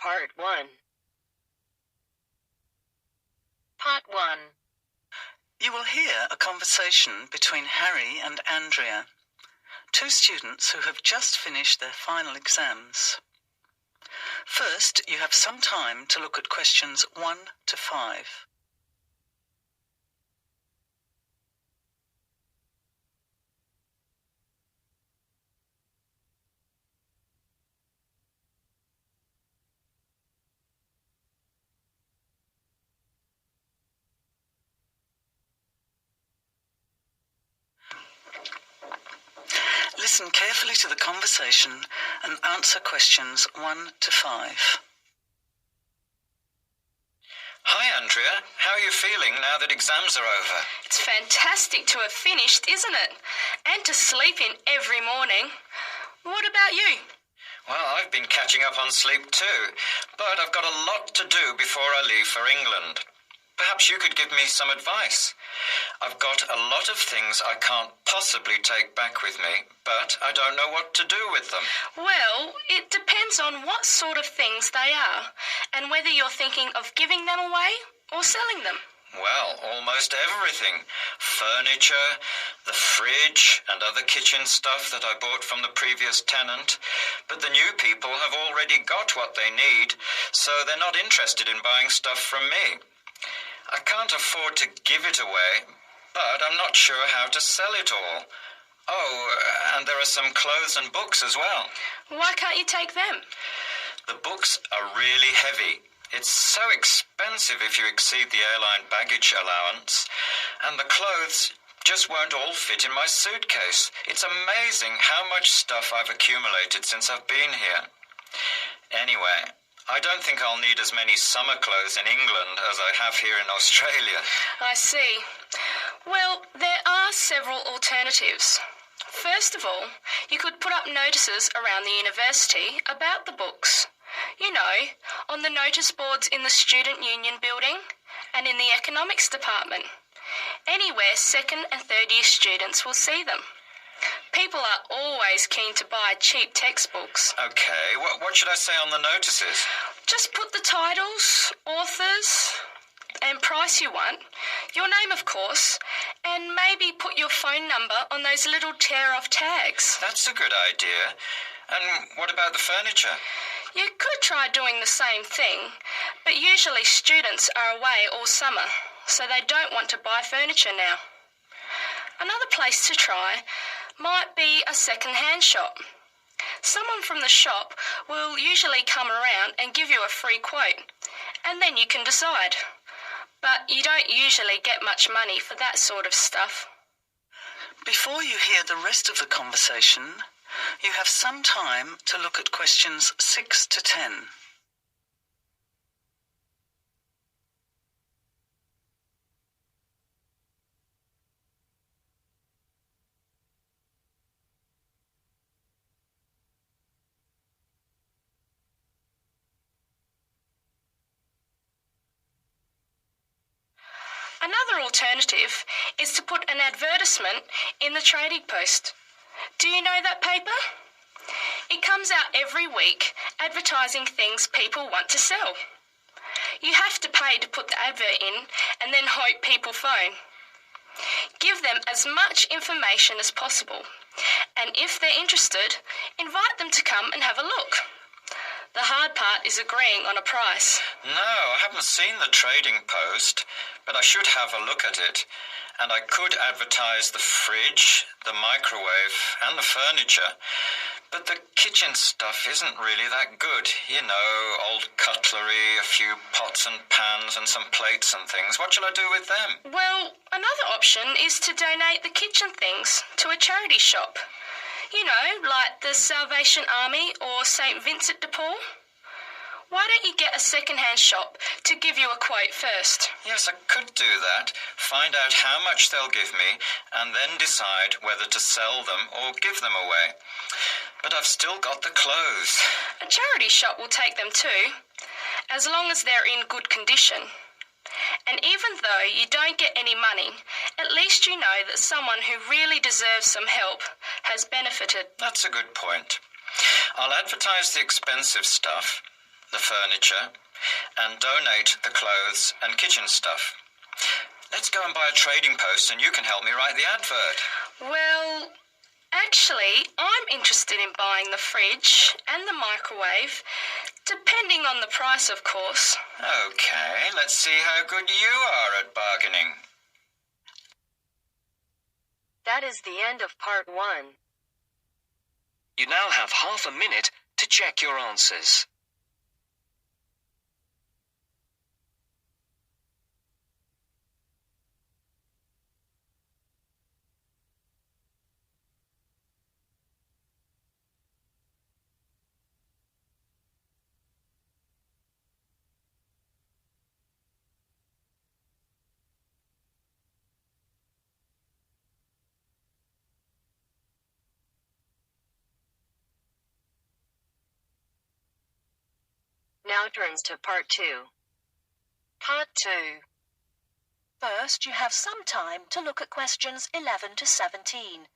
Part 1. Part 1. You will hear a conversation between Harry and Andrea, two students who have just finished their final exams. First, you have some time to look at questions 1 to 5. Listen carefully to the conversation and answer questions 1 to 5. Hi, Andrea. How are you feeling now that exams are over? It's fantastic to have finished, isn't it? And to sleep in every morning. What about you? Well, I've been catching up on sleep too, but I've got a lot to do before I leave for England. Perhaps you could give me some advice. I've got a lot of things I can't possibly take back with me, but I don't know what to do with them. Well, it depends on what sort of things they are and whether you're thinking of giving them away or selling them. Well, almost everything. Furniture, the fridge and other kitchen stuff that I bought from the previous tenant. But the new people have already got what they need, so they're not interested in buying stuff from me. I can't afford to give it away, but I'm not sure how to sell it all. Oh, and there are some clothes and books as well. Why can't you take them? The books are really heavy. It's so expensive if you exceed the airline baggage allowance. And the clothes just won't all fit in my suitcase. It's amazing how much stuff I've accumulated since I've been here. Anyway, I don't think I'll need as many summer clothes in England as I have here in Australia. I see. Well, there are several alternatives. First of all, you could put up notices around the university about the books. You know, on the notice boards in the Student Union building and in the economics department. Anywhere second and third year students will see them. People are always keen to buy cheap textbooks. Okay, what should I say on the notices? Just put the titles, authors, and price you want, your name of course, and maybe put your phone number on those little tear-off tags. That's a good idea. And what about the furniture? You could try doing the same thing, but usually students are away all summer, so they don't want to buy furniture now. Another place to try might be a second-hand shop. Someone from the shop will usually come around and give you a free quote, and then you can decide. But you don't usually get much money for that sort of stuff. Before you hear the rest of the conversation, you have some time to look at questions 6 to 10. Another alternative is to put an advertisement in the Trading Post. Do you know that paper? It comes out every week advertising things people want to sell. You have to pay to put the advert in and then hope people phone. Give them as much information as possible, and if they're interested, invite them to come and have a look. The hard part is agreeing on a price. No, I haven't seen the Trading Post, but I should have a look at it. And I could advertise the fridge, the microwave and the furniture. But the kitchen stuff isn't really that good. You know, old cutlery, a few pots and pans and some plates and things. What shall I do with them? Well, another option is to donate the kitchen things to a charity shop. You know, like the Salvation Army or St. Vincent de Paul. Why don't you get a second-hand shop to give you a quote first? Yes, I could do that. Find out how much they'll give me and then decide whether to sell them or give them away. But I've still got the clothes. A charity shop will take them too, as long as they're in good condition. And even though you don't get any money, at least you know that someone who really deserves some help has benefited. That's a good point. I'll advertise the expensive stuff. the furniture, and donate the clothes and kitchen stuff. Let's go and buy a trading post and you can help me write the advert. Well, actually, I'm interested in buying the fridge and the microwave, depending on the price, of course. Okay, let's see how good you are at bargaining. That is the end of part 1. You now have half a minute to check your answers. Now turns to part 2. Part 2. First, you have some time to look at questions 11 to 17.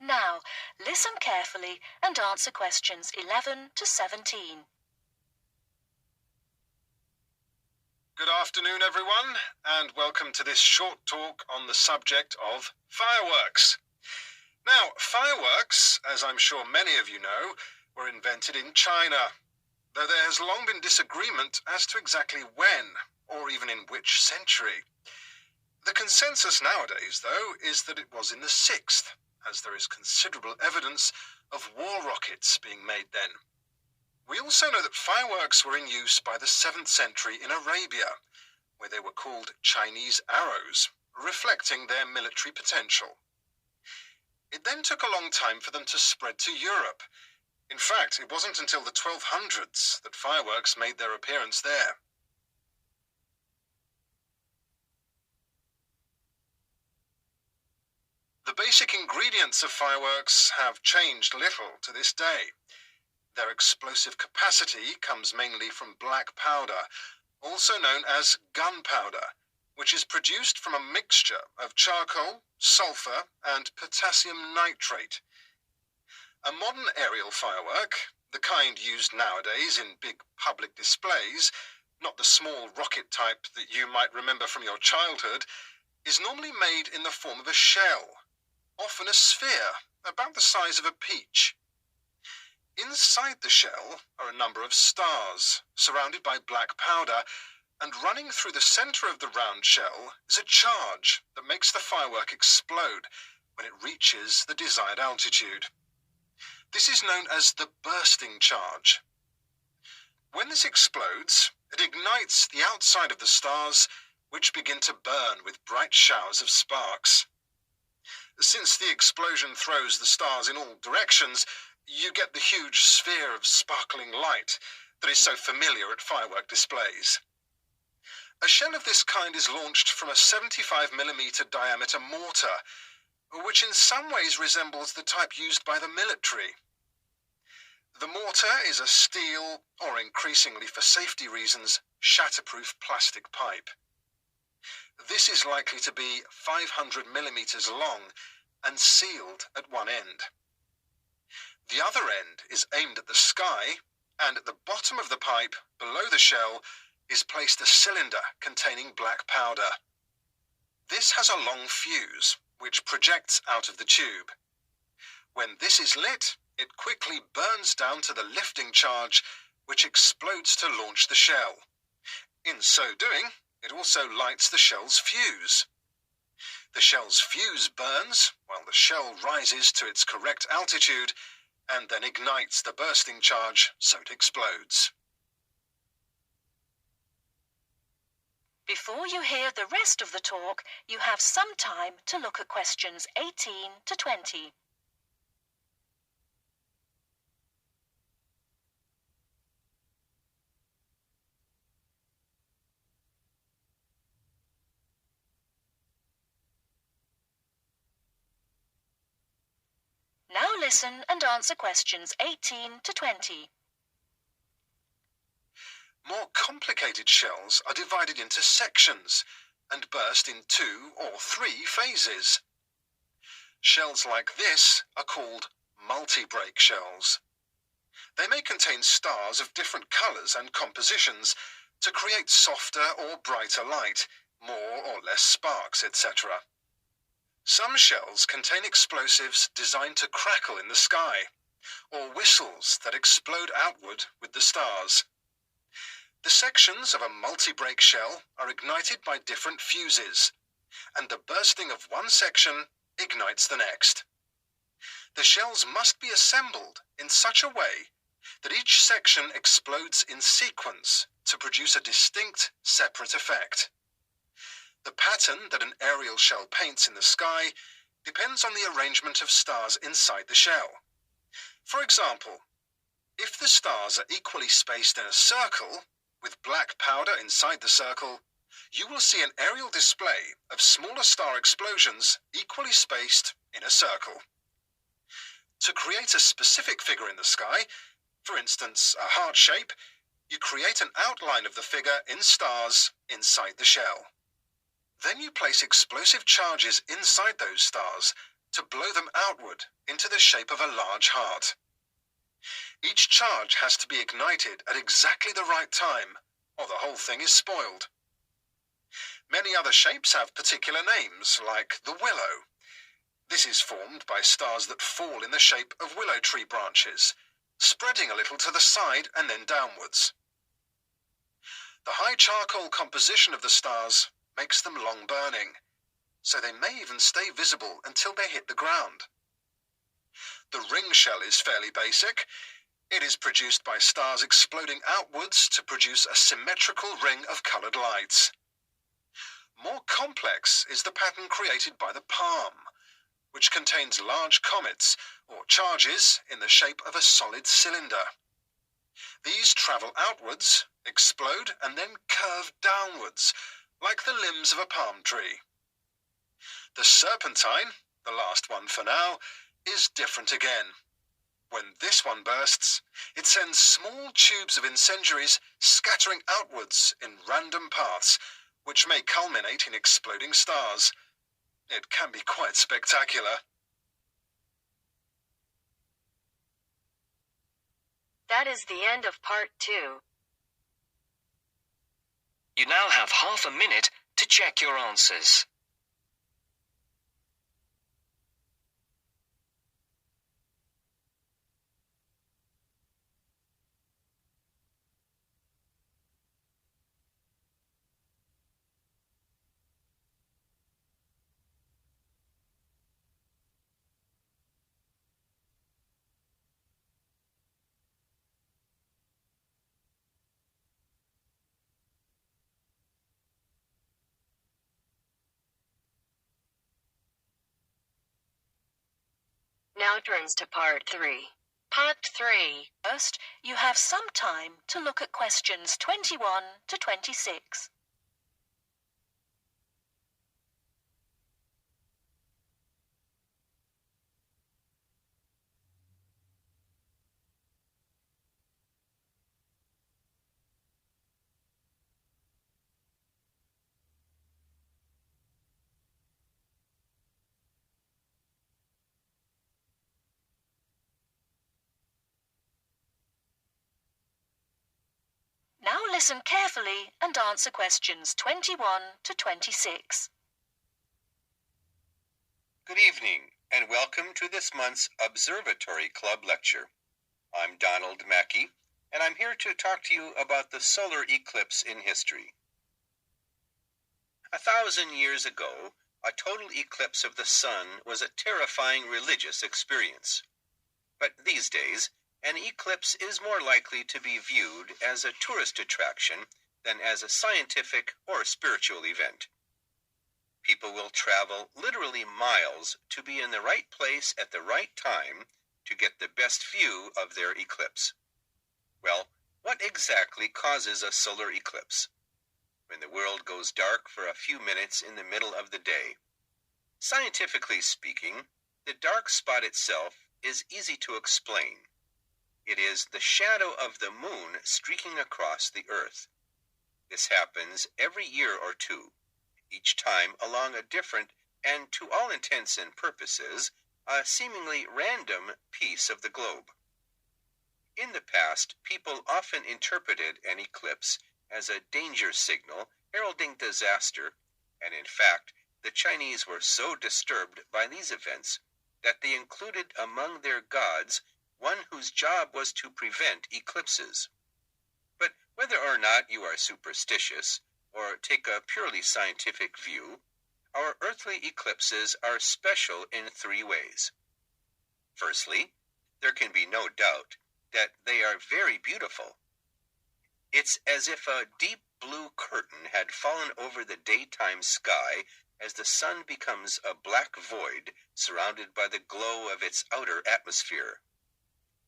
Now, listen carefully and answer questions 11 to 17. Good afternoon, everyone, and welcome to this short talk on the subject of fireworks. Now, fireworks, as I'm sure many of you know, were invented in China, though there has long been disagreement as to exactly when, or even in which century. The consensus nowadays, though, is that it was in the 6th, as there is considerable evidence of war rockets being made then. We also know that fireworks were in use by the 7th century in Arabia, where they were called Chinese arrows, reflecting their military potential. It then took a long time for them to spread to Europe. In fact, it wasn't until the 1200s that fireworks made their appearance there. The basic ingredients of fireworks have changed little to this day. Their explosive capacity comes mainly from black powder, also known as gunpowder, which is produced from a mixture of charcoal, sulfur, and potassium nitrate. A modern aerial firework, the kind used nowadays in big public displays, not the small rocket type that you might remember from your childhood, is normally made in the form of a shell, often a sphere about the size of a peach. Inside the shell are a number of stars, surrounded by black powder, and running through the center of the round shell is a charge that makes the firework explode when it reaches the desired altitude. This is known as the bursting charge. When this explodes, it ignites the outside of the stars, which begin to burn with bright showers of sparks. Since the explosion throws the stars in all directions, you get the huge sphere of sparkling light that is so familiar at firework displays. A shell of this kind is launched from a 75mm diameter mortar, which in some ways resembles the type used by the military. The mortar is a steel, or increasingly for safety reasons, shatterproof plastic pipe. This is likely to be 500mm long and sealed at one end. The other end is aimed at the sky, and at the bottom of the pipe, below the shell, is placed a cylinder containing black powder. This has a long fuse, which projects out of the tube. When this is lit, it quickly burns down to the lifting charge, which explodes to launch the shell. In so doing, it also lights the shell's fuse. The shell's fuse burns while the shell rises to its correct altitude and then ignites the bursting charge so it explodes. Before you hear the rest of the talk, you have some time to look at questions 18 to 20. listen and answer questions 18 to 20. More complicated shells are divided into sections and burst in 2 or 3 phases. Shells like this are called multi-break shells. They may contain stars of different colours and compositions to create softer or brighter light, more or less sparks, etc. Some shells contain explosives designed to crackle in the sky, or whistles that explode outward with the stars. The sections of a multi-break shell are ignited by different fuses, and the bursting of one section ignites the next. The shells must be assembled in such a way that each section explodes in sequence to produce a distinct, separate effect. The pattern that an aerial shell paints in the sky depends on the arrangement of stars inside the shell. For example, if the stars are equally spaced in a circle, with black powder inside the circle, you will see an aerial display of smaller star explosions equally spaced in a circle. To create a specific figure in the sky, for instance, a heart shape, you create an outline of the figure in stars inside the shell. Then you place explosive charges inside those stars to blow them outward into the shape of a large heart. Each charge has to be ignited at exactly the right time, or the whole thing is spoiled. Many other shapes have particular names, like the willow. This is formed by stars that fall in the shape of willow tree branches, spreading a little to the side and then downwards. The high charcoal composition of the stars makes them long burning, so they may even stay visible until they hit the ground. The ring shell is fairly basic. It is produced by stars exploding outwards to produce a symmetrical ring of coloured lights. More complex is the pattern created by the palm, which contains large comets or charges in the shape of a solid cylinder. These travel outwards, explode, and then curve downwards, like the limbs of a palm tree. The serpentine, the last one for now, is different again. When this one bursts, it sends small tubes of incendiaries scattering outwards in random paths, which may culminate in exploding stars. It can be quite spectacular. That is the end of part 2. You now have half a minute to check your answers. Now turns to part 3. Part 3. First, you have some time to look at questions 21 to 26. Now listen carefully and answer questions 21 to 26. Good evening, and welcome to this month's Observatory Club lecture. I'm Donald Mackey, and I'm here to talk to you about the solar eclipse in history. 1,000 years ago, a total eclipse of the sun was a terrifying religious experience. But these days, an eclipse is more likely to be viewed as a tourist attraction than as a scientific or spiritual event. People will travel literally miles to be in the right place at the right time to get the best view of their eclipse. Well, what exactly causes a solar eclipse? When the world goes dark for a few minutes in the middle of the day. Scientifically speaking, the dark spot itself is easy to explain. It is the shadow of the moon streaking across the earth. This happens every year or two, each time along a different and, to all intents and purposes, a seemingly random piece of the globe. In the past, people often interpreted an eclipse as a danger signal heralding disaster, and in fact, the Chinese were so disturbed by these events that they included among their gods one whose job was to prevent eclipses. But whether or not you are superstitious or take a purely scientific view, our earthly eclipses are special in three ways. Firstly, there can be no doubt that they are very beautiful. It's as if a deep blue curtain had fallen over the daytime sky as the sun becomes a black void surrounded by the glow of its outer atmosphere.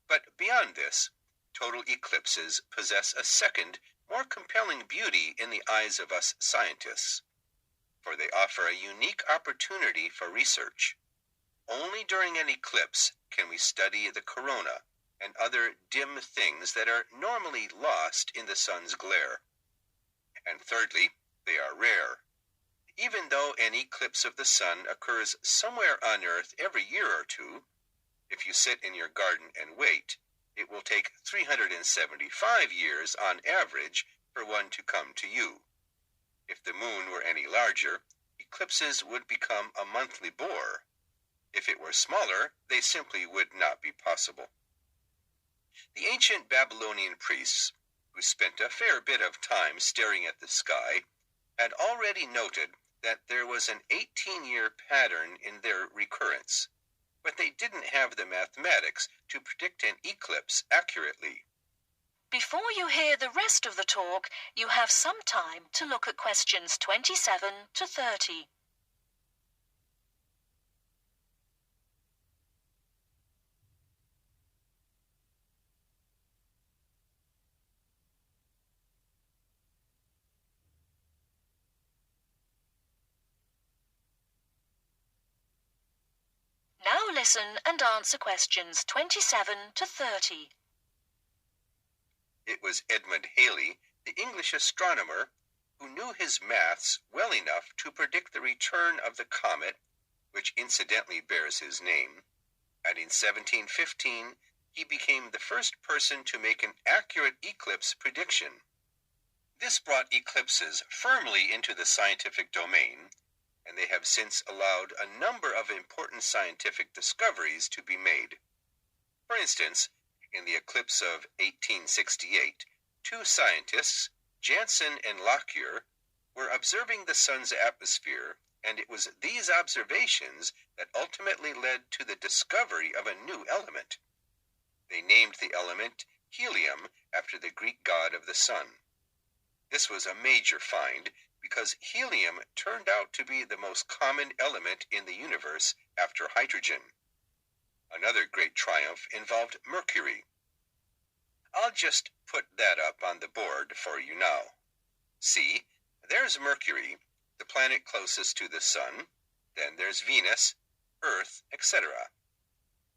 But beyond this, total eclipses possess a second, more compelling beauty in the eyes of us scientists, for they offer a unique opportunity for research. Only during an eclipse can we study the corona and other dim things that are normally lost in the sun's glare. And thirdly, they are rare. Even though an eclipse of the sun occurs somewhere on Earth every year or two, if you sit in your garden and wait, it will take 375 years on average for one to come to you. If the moon were any larger, eclipses would become a monthly bore. If it were smaller, they simply would not be possible. The ancient Babylonian priests, who spent a fair bit of time staring at the sky, had already noted that there was an 18-year pattern in their recurrence, but they didn't have the mathematics to predict an eclipse accurately. Before you hear the rest of the talk, you have some time to look at questions 27 to 30. Now listen and answer questions 27 to 30. It was Edmund Halley, the English astronomer, who knew his maths well enough to predict the return of the comet, which incidentally bears his name, and in 1715 he became the first person to make an accurate eclipse prediction. This brought eclipses firmly into the scientific domain, and they have since allowed a number of important scientific discoveries to be made. For instance, in the eclipse of 1868, two scientists, Janssen and Lockyer, were observing the sun's atmosphere, and it was these observations that ultimately led to the discovery of a new element. They named the element helium after the Greek god of the sun. This was a major find because helium turned out to be the most common element in the universe after hydrogen. Another great triumph involved mercury. I'll just put that up on the board for you now. See, there's Mercury, the planet closest to the sun. Then there's Venus, Earth, etc.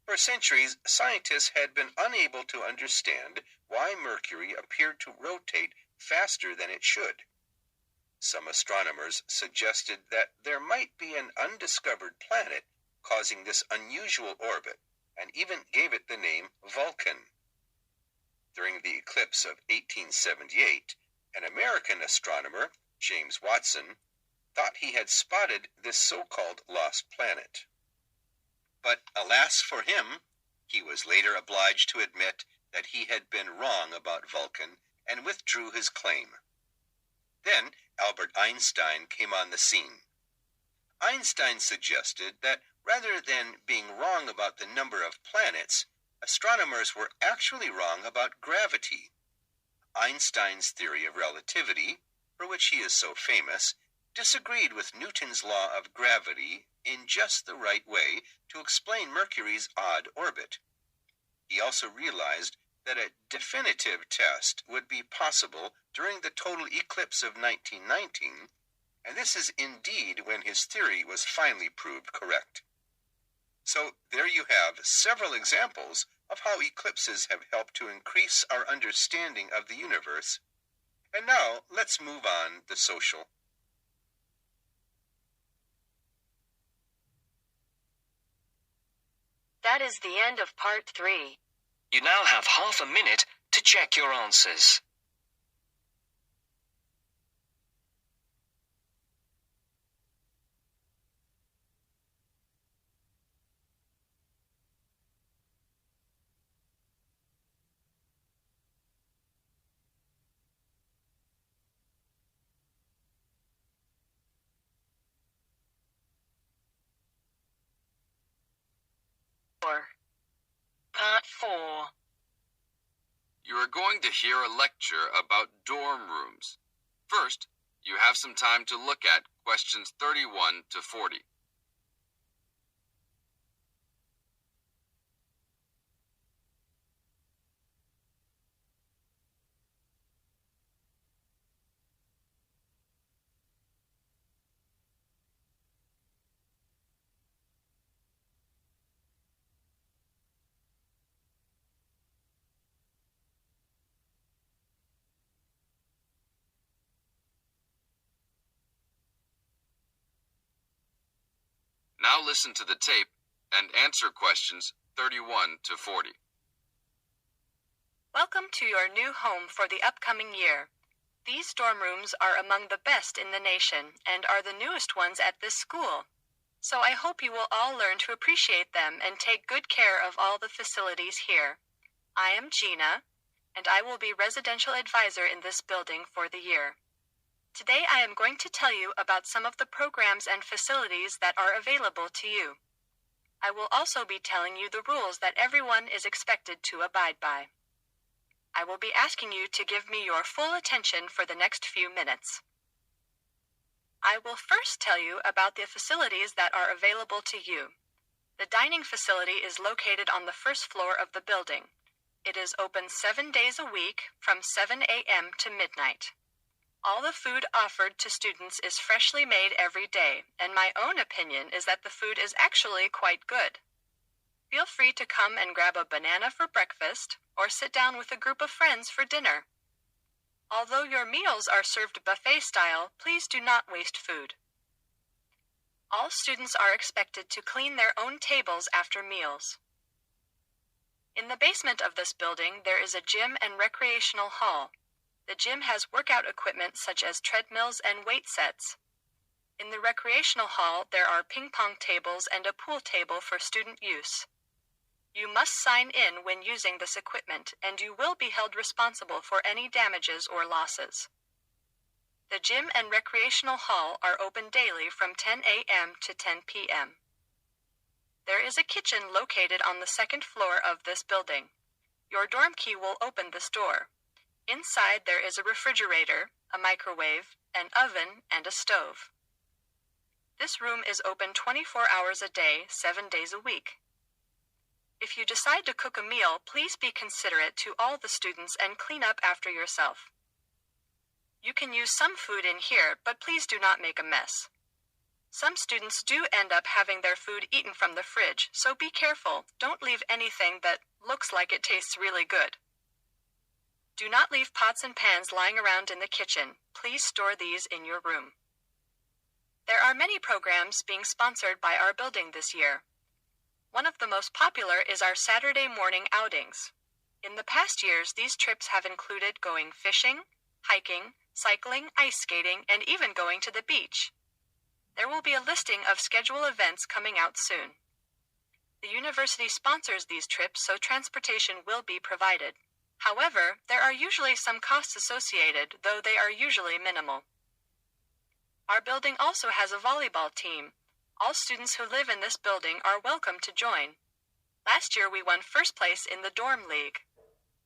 For centuries, scientists had been unable to understand why Mercury appeared to rotate faster than it should. Some astronomers suggested that there might be an undiscovered planet causing this unusual orbit, and even gave it the name Vulcan. During the eclipse of 1878, an American astronomer, James Watson, thought he had spotted this so-called lost planet. But alas for him, he was later obliged to admit that he had been wrong about Vulcan and withdrew his claim. Then Albert Einstein came on the scene. Einstein suggested that rather than being wrong about the number of planets, astronomers were actually wrong about gravity. Einstein's theory of relativity, for which he is so famous, disagreed with Newton's law of gravity in just the right way to explain Mercury's odd orbit. He also realized that a definitive test would be possible during the total eclipse of 1919, and this is indeed when his theory was finally proved correct. So there you have several examples of how eclipses have helped to increase our understanding of the universe. And now let's move on to social. That is the end of part 3. You now have half a minute to check your answers. Part 4. You are going to hear a lecture about dorm rooms. First, you have some time to look at questions 31 to 40. Now listen to the tape and answer questions 31 to 40. Welcome to your new home for the upcoming year. These dorm rooms are among the best in the nation and are the newest ones at this school. So I hope you will all learn to appreciate them and take good care of all the facilities here. I am Gina, and I will be residential advisor in this building for the year. Today I am going to tell you about some of the programs and facilities that are available to you. I will also be telling you the rules that everyone is expected to abide by. I will be asking you to give me your full attention for the next few minutes. I will first tell you about the facilities that are available to you. The dining facility is located on the first floor of the building. It is open 7 days a week from 7 a.m. to midnight. All the food offered to students is freshly made every day, and my own opinion is that the food is actually quite good. Feel free to come and grab a banana for breakfast or sit down with a group of friends for dinner. Although your meals are served buffet style, please do not waste food. All students are expected to clean their own tables after meals. In the basement of this building, there is a gym and recreational hall. The gym has workout equipment such as treadmills and weight sets. In the recreational hall, there are ping pong tables and a pool table for student use. You must sign in when using this equipment, and you will be held responsible for any damages or losses. The gym and recreational hall are open daily from 10 a.m. to 10 p.m. There is a kitchen located on the second floor of this building. Your dorm key will open this door. Inside there is a refrigerator, a microwave, an oven, and a stove. This room is open 24 hours a day, 7 days a week. If you decide to cook a meal, please be considerate to all the students and clean up after yourself. You can use some food in here, but please do not make a mess. Some students do end up having their food eaten from the fridge, so be careful. Don't leave anything that looks like it tastes really good. Do not leave pots and pans lying around in the kitchen. Please store these in your room. There are many programs being sponsored by our building this year. One of the most popular is our Saturday morning outings. In the past years, these trips have included going fishing, hiking, cycling, ice skating, and even going to the beach. There will be a listing of scheduled events coming out soon. The university sponsors these trips, so transportation will be provided. However, there are usually some costs associated, though they are usually minimal. Our building also has a volleyball team. All students who live in this building are welcome to join. Last year we won first place in the dorm league.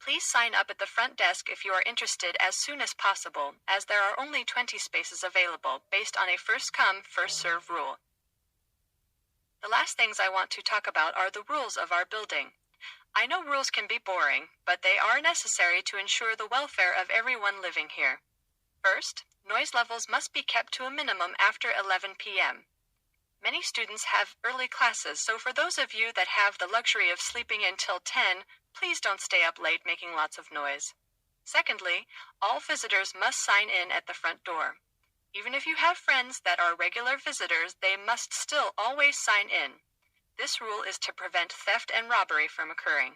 Please sign up at the front desk if you are interested as soon as possible, as there are only 20 spaces available based on a first-come, first-served rule. The last things I want to talk about are the rules of our building. I know rules can be boring, but they are necessary to ensure the welfare of everyone living here. First, noise levels must be kept to a minimum after 11 p.m. Many students have early classes, so for those of you that have the luxury of sleeping until 10, please don't stay up late making lots of noise. Secondly, all visitors must sign in at the front door. Even if you have friends that are regular visitors, they must still always sign in. This rule is to prevent theft and robbery from occurring.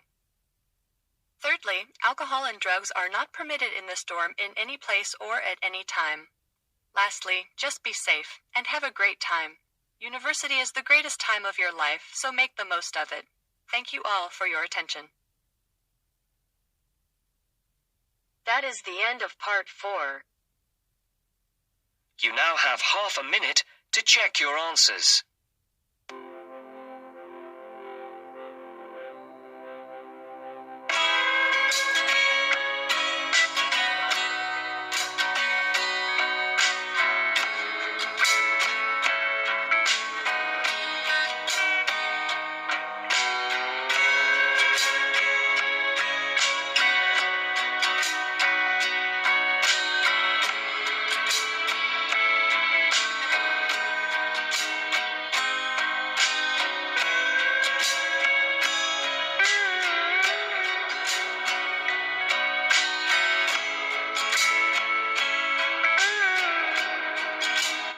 Thirdly, alcohol and drugs are not permitted in this dorm in any place or at any time. Lastly, just be safe and have a great time. University is the greatest time of your life, so make the most of it. Thank you all for your attention. That is the end of part 4. You now have half a minute to check your answers.